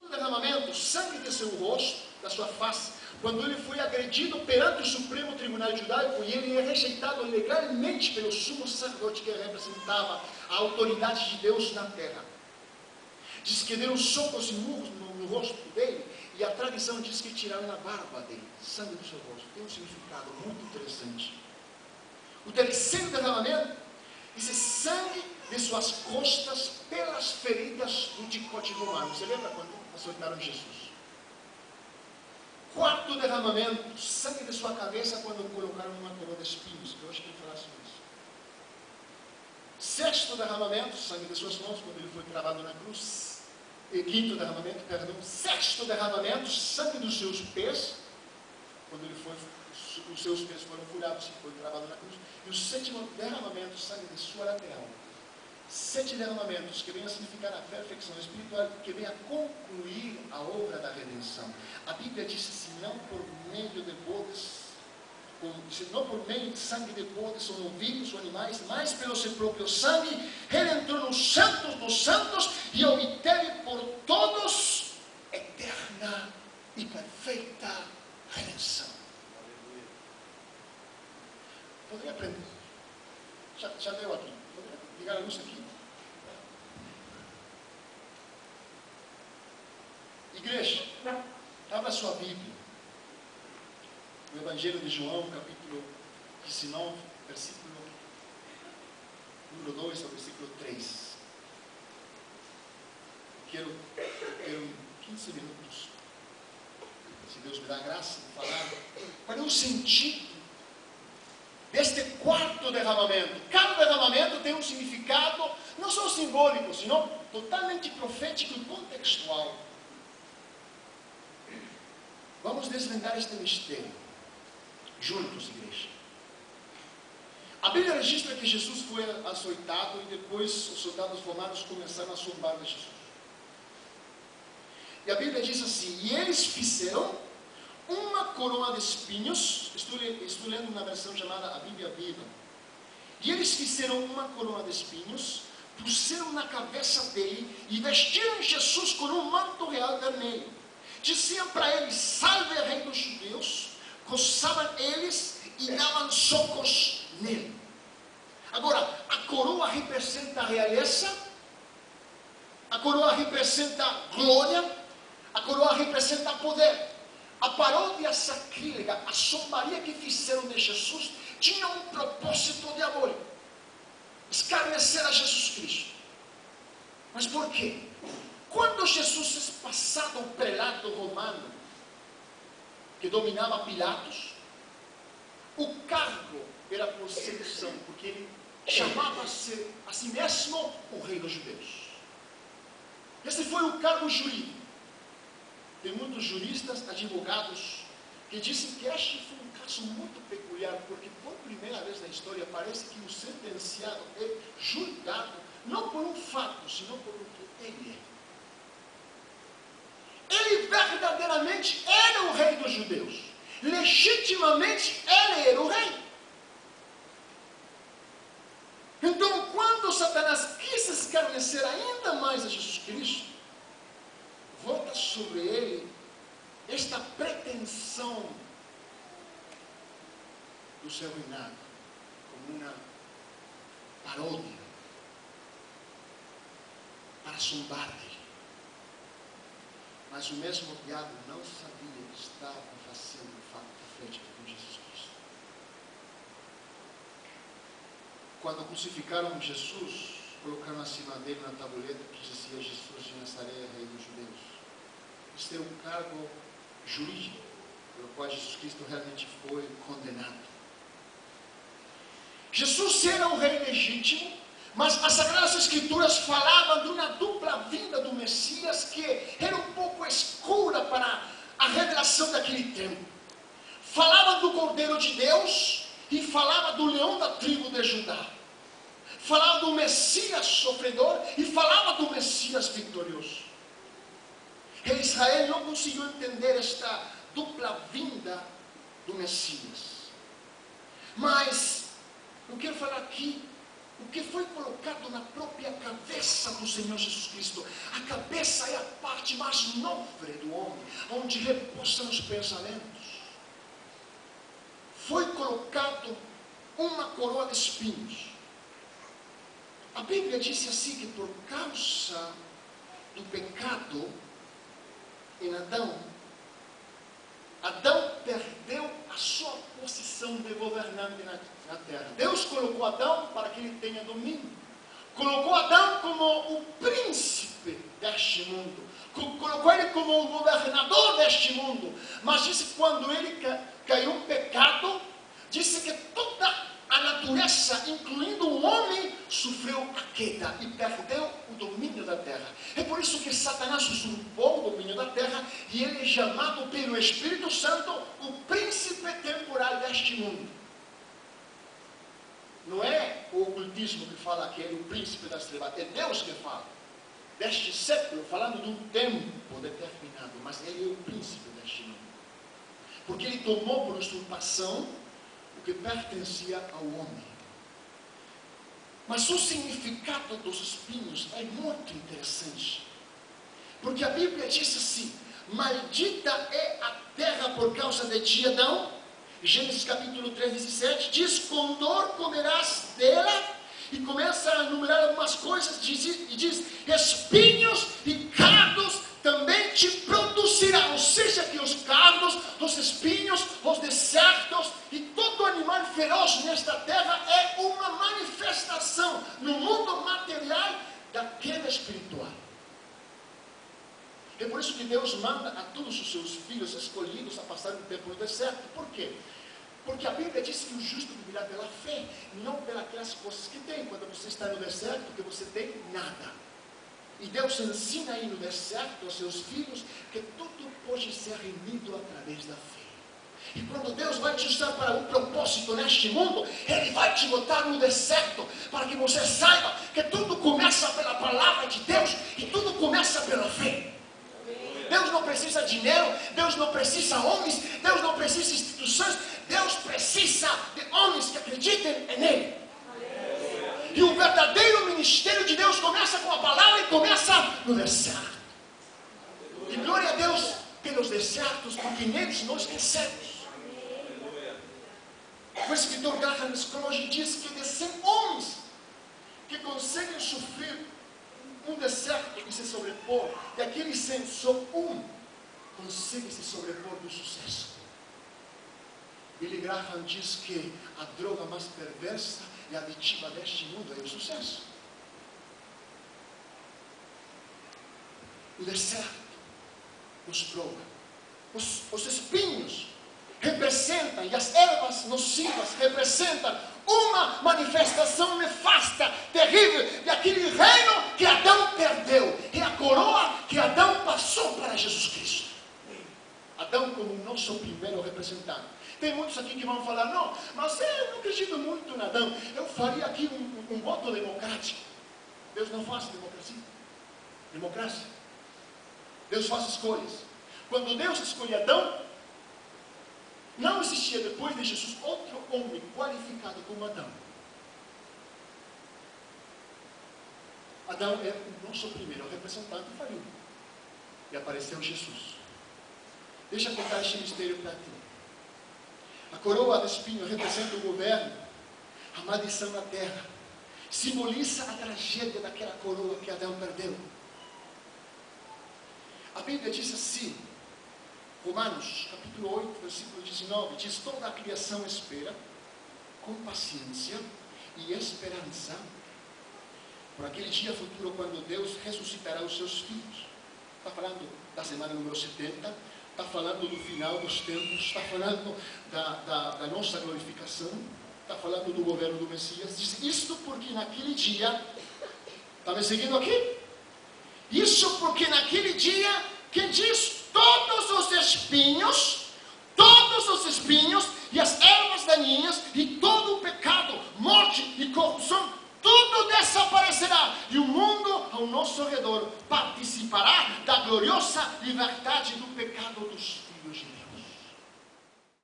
derramamento, sangue de seu rosto, da sua face, quando ele foi agredido perante o Supremo Tribunal Judaico e ele é rejeitado legalmente pelo sumo sacerdote que representava a autoridade de Deus na terra. Diz que deram socos e murros no rosto dele, e a tradição diz que tiraram a barba dele, sangue do seu rosto. Tem um significado muito interessante. O terceiro derramamento, esse sangue de suas costas pelas feridas do chicote romano. Você lembra quando açoitaram Jesus? Quarto derramamento, sangue de sua cabeça quando colocaram uma coroa de espinhos, que eu acho que ele falasse isso. Sexto derramamento, sangue de suas mãos quando ele foi cravado na cruz. E quinto derramamento, perdão, sexto derramamento, sangue dos seus pés, quando ele foi, os seus pés foram furados e foi cravado na cruz. E o sétimo derramamento, sangue de sua lateral. 7 derramamentos que vêm a significar a perfeição espiritual, que vem a concluir a obra da redenção. A Bíblia diz assim, não por meio de bodes, não por meio de sangue de bodes ou novilhos ou animais, mas pelo seu próprio sangue, ele entrou nos santos dos santos e obteve por todos eterna e perfeita redenção. Poderia aprender? Já deu aqui. Poderia ligar a luz aqui? Igreja, abra sua Bíblia. O Evangelho de João, capítulo 19, versículo número 2 ao versículo 3. Eu quero em 15 minutos, se Deus me dá graça de falar, qual é o sentido deste quarto derramamento. Cada derramamento tem um significado, não só simbólico, senão totalmente profético e contextual. Vamos desvendar este mistério juntos, igreja. A Bíblia registra que Jesus foi açoitado e depois os soldados romanos começaram a zombar de Jesus. E a Bíblia diz assim, e eles fizeram uma coroa de espinhos, estou lendo na versão chamada a Bíblia Viva, e eles fizeram uma coroa de espinhos, puseram na cabeça dele e vestiram Jesus com um manto real vermelho. Diziam para ele, salve rei dos judeus, coçavam eles e davam socos nele. Agora, a coroa representa a realeza, a coroa representa glória, a coroa representa poder. A paródia sacrílega, a zombaria que fizeram de Jesus, tinha um propósito diabólico: escarnecer a Jesus Cristo. Mas por quê? Quando Jesus é passado ao prelado romano, que dominava Pilatos, o cargo era por sedução, porque ele chamava-se a si mesmo o rei dos judeus. Esse foi o cargo jurídico. Tem muitos juristas, advogados, que dizem que este foi um caso muito peculiar, porque por primeira vez na história parece que o sentenciado é julgado, não por um fato, senão por o que ele é. Ele verdadeiramente era o rei dos judeus. Legitimamente ele era o rei. Então, quando Satanás quis escarnecer ainda mais a Jesus Cristo, volta sobre ele esta pretensão do seu reinado, como uma paródia, para zombar dele. Mas o mesmo diabo não sabia que estava fazendo um fato profético com Jesus Cristo. Quando crucificaram Jesus, colocaram acima dele na tabuleta que dizia Jesus de Nazaré, rei dos judeus. Este é um cargo jurídico, pelo qual Jesus Cristo realmente foi condenado. Jesus era o rei legítimo, mas as Sagradas Escrituras falavam de uma dupla vinda do Messias que era um pouco escura para a revelação daquele tempo. Falava do Cordeiro de Deus e falava do leão da tribo de Judá. Falava do Messias sofredor e falava do Messias vitorioso. E Israel não conseguiu entender esta dupla vinda do Messias. Mas eu quero falar aqui o que foi colocado na própria cabeça cabeça do Senhor Jesus Cristo. A cabeça é a parte mais nobre do homem, onde repousam os pensamentos. Foi colocado uma coroa de espinhos. A Bíblia diz assim que por causa do pecado em Adão, Adão perdeu a sua posição de governante na terra. Deus colocou Adão para que ele tenha domínio. Colocou Adão como o príncipe deste mundo. Colocou ele como o governador deste mundo. Mas disse que quando ele caiu em pecado, disse que toda a natureza, incluindo o homem, sofreu a queda e perdeu o domínio da terra. É por isso que Satanás usurpou o domínio da terra e ele é chamado pelo Espírito Santo o príncipe temporal deste mundo. Não é o ocultismo que fala que ele é o príncipe das trevas, é Deus que fala. Deste século, falando de um tempo determinado, mas ele é o príncipe deste mundo. Porque ele tomou por usurpação o que pertencia ao homem. Mas o significado dos espinhos é muito interessante. Porque a Bíblia diz assim: maldita é a terra por causa de ti, Adão. Gênesis capítulo 3, 17, diz: com dor comerás dela, e começa a enumerar algumas coisas, e diz: espinhos e cardos também te produzirá. Ou seja, que os cardos, os espinhos, os desertos e todo animal feroz nesta terra é uma manifestação no mundo material da queda espiritual. É por isso que Deus manda a todos os seus filhos escolhidos a passar um tempo no deserto. Por quê? Porque a Bíblia diz que o justo viverá pela fé, não pelas coisas que tem. Quando você está no deserto, porque você tem nada. E Deus ensina aí no deserto aos seus filhos que tudo pode ser rendido através da fé. E quando Deus vai te usar para um propósito neste mundo, Ele vai te botar no deserto, para que você saiba que tudo começa pela palavra de Deus e tudo começa pela fé. Deus não precisa de dinheiro, Deus não precisa de homens, Deus não precisa de instituições, Deus precisa de homens que acreditem nele. E o verdadeiro ministério de Deus começa com a palavra e começa no deserto. E glória a Deus pelos desertos, porque neles nós crescemos. O escritor Graham Scrooge diz que de 100 homens que conseguem sofrer um deserto e se sobrepor, e aqueles 100, só um consegue se sobrepor do sucesso. Billy Graham diz que a droga mais perversa e aditiva deste mundo é o sucesso. O deserto nos prova. Os espinhos representam, e as ervas nocivas representam uma manifestação nefasta, terrível, daquele reino que Adão perdeu. É a coroa que Adão passou para Jesus Cristo. Adão como o nosso primeiro representante. Tem muitos aqui que vão falar: não, mas eu não acredito muito em Adão. Eu faria aqui um voto democrático. Deus não faz democracia. Deus faz escolhas. Quando Deus escolheu Adão, não existia depois de Jesus outro homem qualificado como Adão. Adão é o nosso primeiro representante falhou. E apareceu Jesus. Deixa eu contar este mistério para ti. A coroa de espinho representa o governo, a maldição na terra. Simboliza a tragédia daquela coroa que Adão perdeu. A Bíblia diz assim, Romanos, capítulo 8, versículo 19, diz: toda a criação espera, com paciência e esperança, por aquele dia futuro, quando Deus ressuscitará os seus filhos. Está falando da semana número 70, está falando do final dos tempos, está falando da nossa glorificação, está falando do governo do Messias. Diz isto porque naquele dia, está me seguindo aqui? Isso porque naquele dia, que diz: todos os espinhos e as